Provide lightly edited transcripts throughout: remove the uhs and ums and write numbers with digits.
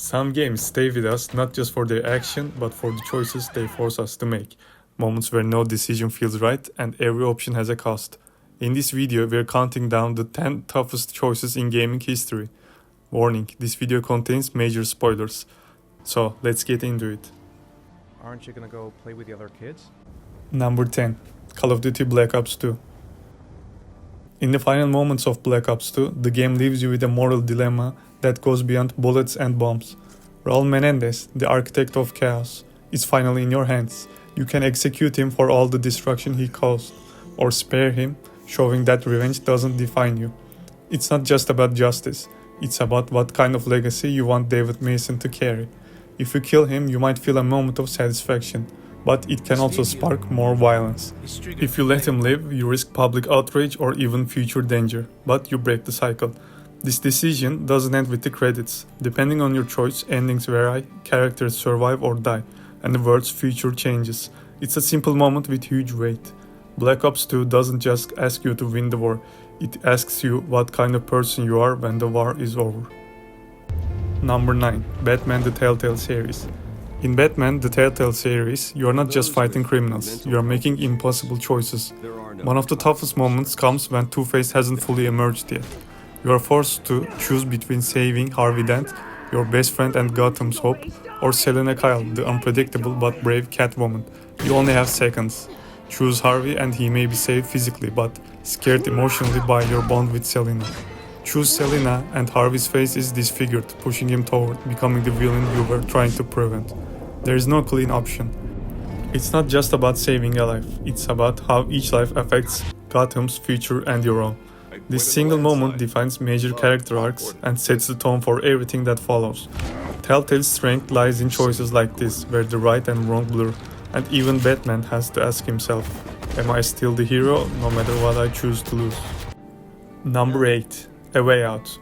Some games stay with us not just for their action, but for the choices they force us to make. Moments where no decision feels right and every option has a cost. In this video, we are counting down the 10 toughest choices in gaming history. Warning, this video contains major spoilers. So, let's get into it. Aren't you gonna go play with the other kids? Number 10. Call of Duty Black Ops 2. In the final moments of Black Ops 2, the game leaves you with a moral dilemma that goes beyond bullets and bombs. Raul Menendez, the architect of chaos, is finally in your hands. You can execute him for all the destruction he caused, or spare him, showing that revenge doesn't define you. It's not just about justice, it's about what kind of legacy you want David Mason to carry. If you kill him, you might feel a moment of satisfaction, but it can also spark more violence. If you let him live, you risk public outrage or even future danger, but you break the cycle. This decision doesn't end with the credits. Depending on your choice, endings vary, characters survive or die, and the world's future changes. It's a simple moment with huge weight. Black Ops 2 doesn't just ask you to win the war, it asks you what kind of person you are when the war is over. Number 9. Batman the Telltale Series. In Batman the Telltale series, you are not just fighting criminals, you are making impossible choices. One of the toughest moments comes when Two-Face hasn't fully emerged yet. You are forced to choose between saving Harvey Dent, your best friend and Gotham's hope, or Selina Kyle, the unpredictable but brave Catwoman. You only have seconds. Choose Harvey and he may be saved physically but scared emotionally by your bond with Selina. Choose Selina and Harvey's face is disfigured, pushing him toward becoming the villain you were trying to prevent. There is no clean option. It's not just about saving a life, it's about how each life affects Gotham's future and your own. This single moment defines major character arcs and sets the tone for everything that follows. Telltale's strength lies in choices like this, where the right and wrong blur, and even Batman has to ask himself, am I still the hero, no matter what I choose to lose? Number 8. A Way Out.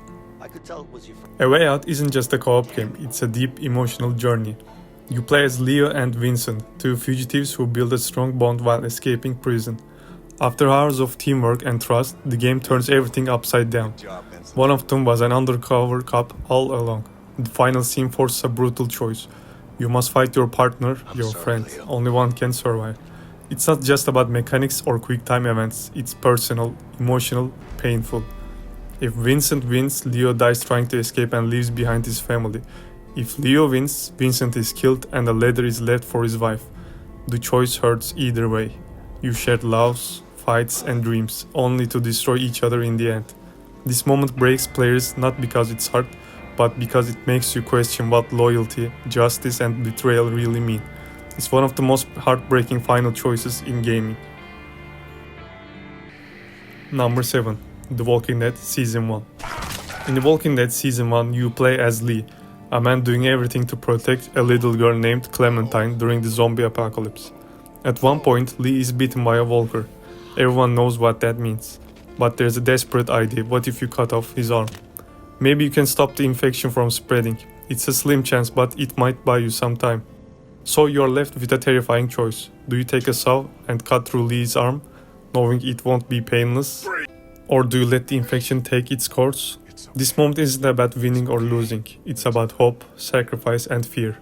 A Way Out isn't just a co-op game, it's a deep emotional journey. You play as Leo and Vincent, two fugitives who build a strong bond while escaping prison. After hours of teamwork and trust, the game turns everything upside down. One of them was an undercover cop all along. The final scene forces a brutal choice. You must fight your partner, your friend. Only one can survive. It's not just about mechanics or quick time events, it's personal, emotional, painful. If Vincent wins, Leo dies trying to escape and leaves behind his family. If Leo wins, Vincent is killed and a letter is left for his wife. The choice hurts either way. You shared loves, fights and dreams, only to destroy each other in the end. This moment breaks players not because it's hard, but because it makes you question what loyalty, justice and betrayal really mean. It's one of the most heartbreaking final choices in gaming. Number 7. The Walking Dead Season 1. In The Walking Dead Season 1, you play as Lee, a man doing everything to protect a little girl named Clementine during the zombie apocalypse. At one point, Lee is bitten by a walker. Everyone knows what that means. But there's a desperate idea: what if you cut off his arm? Maybe you can stop the infection from spreading. It's a slim chance, but it might buy you some time. So you're left with a terrifying choice. Do you take a saw and cut through Lee's arm, knowing it won't be painless? Or do you let the infection take its course? This moment isn't about winning or losing. It's about hope, sacrifice and fear.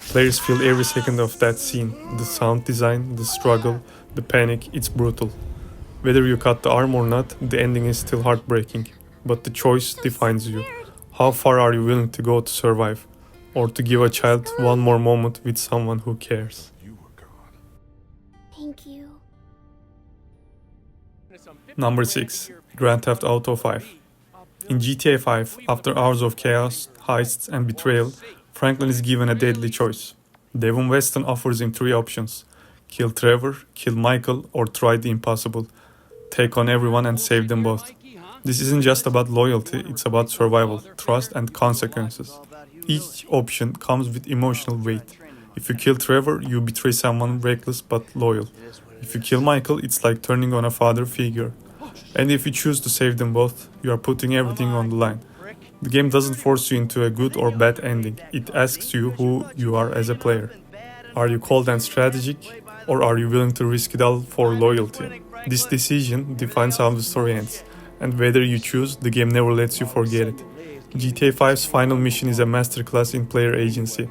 Players feel every second of that scene. The sound design, the struggle, the panic, it's brutal. Whether you cut the arm or not, the ending is still heartbreaking. But the choice defines you. How far are you willing to go to survive? Or to give a child one more moment with someone who cares? Thank you. Number 6. Grand Theft Auto 5. In GTA 5, after hours of chaos, heists and betrayal, Franklin is given a deadly choice. Devon Weston offers him 3 options: kill Trevor, kill Michael, or try the impossible. Take on everyone and save them both. This isn't just about loyalty, it's about survival, trust and consequences. Each option comes with emotional weight. If you kill Trevor, you betray someone reckless but loyal. If you kill Michael, it's like turning on a father figure. And if you choose to save them both, you are putting everything on the line. The game doesn't force you into a good or bad ending, it asks you who you are as a player. Are you cold and strategic, or are you willing to risk it all for loyalty? This decision defines how the story ends, and whether you choose, the game never lets you forget it. GTA 5's final mission is a masterclass in player agency,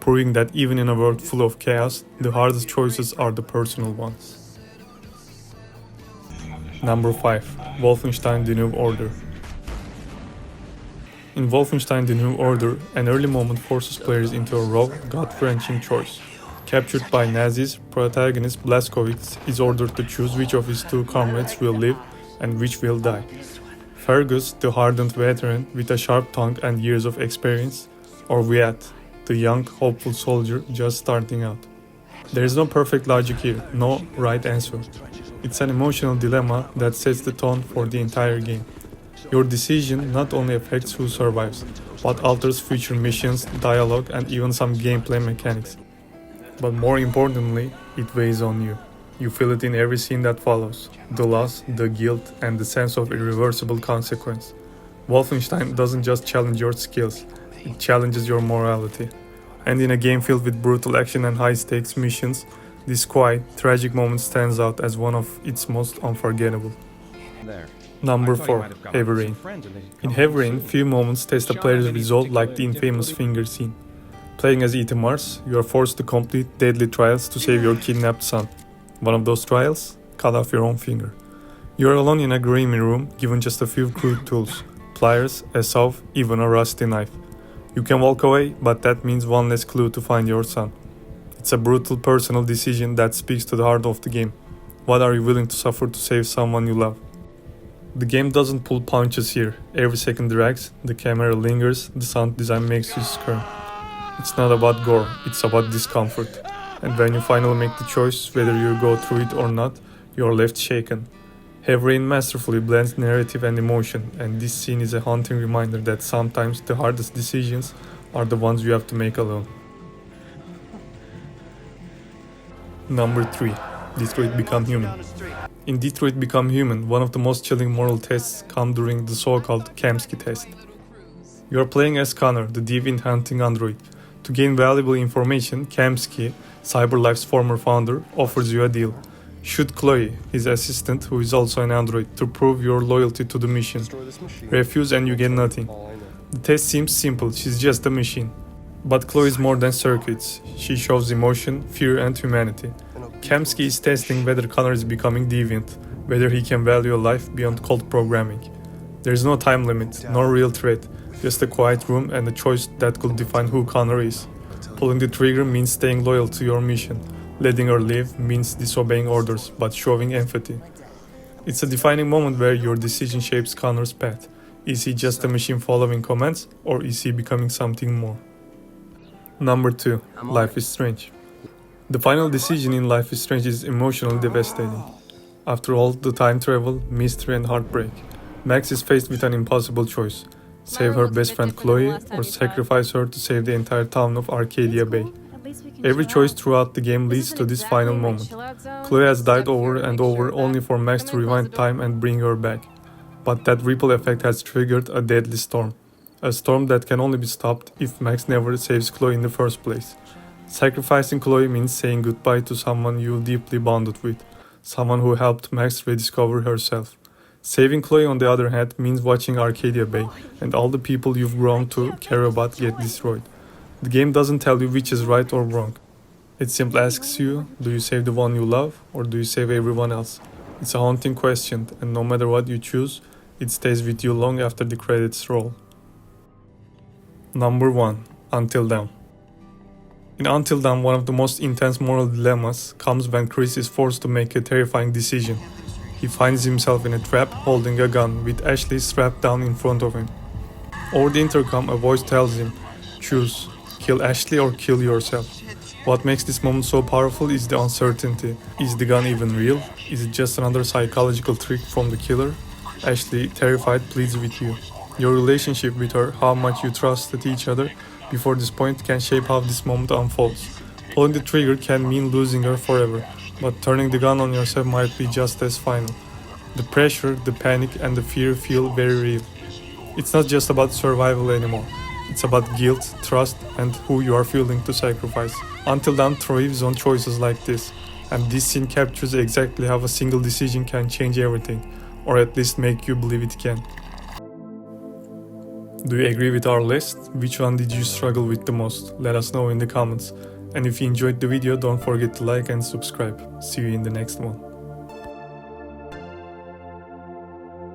proving that even in a world full of chaos, the hardest choices are the personal ones. Number 5. Wolfenstein: The New Order. In Wolfenstein: The New Order, an early moment forces players into a raw, gut-wrenching choice. Captured by Nazis, protagonist Blazkowicz is ordered to choose which of his two comrades will live and which will die. Fergus, the hardened veteran with a sharp tongue and years of experience, or Wyatt, the young, hopeful soldier just starting out. There is no perfect logic here, no right answer. It's an emotional dilemma that sets the tone for the entire game. Your decision not only affects who survives, but alters future missions, dialogue, and even some gameplay mechanics. But more importantly, it weighs on you. You feel it in every scene that follows. The loss, the guilt, and the sense of irreversible consequence. Wolfenstein doesn't just challenge your skills, it challenges your morality. And in a game filled with brutal action and high-stakes missions, this quiet, tragic moment stands out as one of its most unforgettable. There. Number I thought you 4. might have gotten Heavy some Rain. friends and they'd In come Heavy home Rain, soon. few moments test a player's resolve like the infamous finger scene. Playing as Ethan Mars, you are forced to complete deadly trials to save your kidnapped son. One of those trials? Cut off your own finger. You are alone in a grimy room, given just a few crude tools. Pliers, a saw, even a rusty knife. You can walk away, but that means one less clue to find your son. It's a brutal personal decision that speaks to the heart of the game. What are you willing to suffer to save someone you love? The game doesn't pull punches here. Every second drags, the camera lingers, the sound design makes you squirm. It's not about gore, it's about discomfort. And when you finally make the choice, whether you go through it or not, you're left shaken. Heavy Rain masterfully blends narrative and emotion, and this scene is a haunting reminder that sometimes the hardest decisions are the ones you have to make alone. Number 3. Detroit Become Human. In Detroit Become Human, one of the most chilling moral tests come during the so-called Kamsky test. You are playing as Connor, the deviant hunting android. To gain valuable information, Kamsky, CyberLife's former founder, offers you a deal. Shoot Chloe, his assistant who is also an android, to prove your loyalty to the mission. Refuse and you get nothing. The test seems simple, she's just a machine. But Chloe is more than circuits. She shows emotion, fear and humanity. Kamsky is testing whether Connor is becoming deviant, whether he can value a life beyond cold programming. There is no time limit, no real threat, just a quiet room and a choice that could define who Connor is. Pulling the trigger means staying loyal to your mission. Letting her live means disobeying orders, but showing empathy. It's a defining moment where your decision shapes Connor's path. Is he just a machine following commands, or is he becoming something more? Number 2. Life is Strange. The final decision in Life is Strange is emotionally devastating. After all the time travel, mystery and heartbreak, Max is faced with an impossible choice. Save her best friend Chloe, or sacrifice her to save the entire town of Arcadia Bay. Every choice throughout the game leads to this final moment. Chloe has died over and over only for Max to rewind time and bring her back. But that ripple effect has triggered a deadly storm. A storm that can only be stopped if Max never saves Chloe in the first place. Sacrificing Chloe means saying goodbye to someone you deeply bonded with, someone who helped Max rediscover herself. Saving Chloe, on the other hand, means watching Arcadia Bay and all the people you've grown to care about get destroyed. The game doesn't tell you which is right or wrong. It simply asks you, do you save the one you love or do you save everyone else? It's a haunting question, and no matter what you choose, it stays with you long after the credits roll. Number 1. Until Dawn. In Until Dawn, one of the most intense moral dilemmas comes when Chris is forced to make a terrifying decision. He finds himself in a trap holding a gun with Ashley strapped down in front of him. Over the intercom, a voice tells him, choose, kill Ashley or kill yourself. What makes this moment so powerful is the uncertainty. Is the gun even real? Is it just another psychological trick from the killer? Ashley, terrified, pleads with you. Your relationship with her, how much you trusted each other before this point, can shape how this moment unfolds. Pulling the trigger can mean losing her forever, but turning the gun on yourself might be just as final. The pressure, the panic, and the fear feel very real. It's not just about survival anymore. It's about guilt, trust, and who you are willing to sacrifice. Until Dawn thrives on choices like this, and this scene captures exactly how a single decision can change everything, or at least make you believe it can. Do you agree with our list? Which one did you struggle with the most? Let us know in the comments. And if you enjoyed the video, don't forget to like and subscribe. See you in the next one.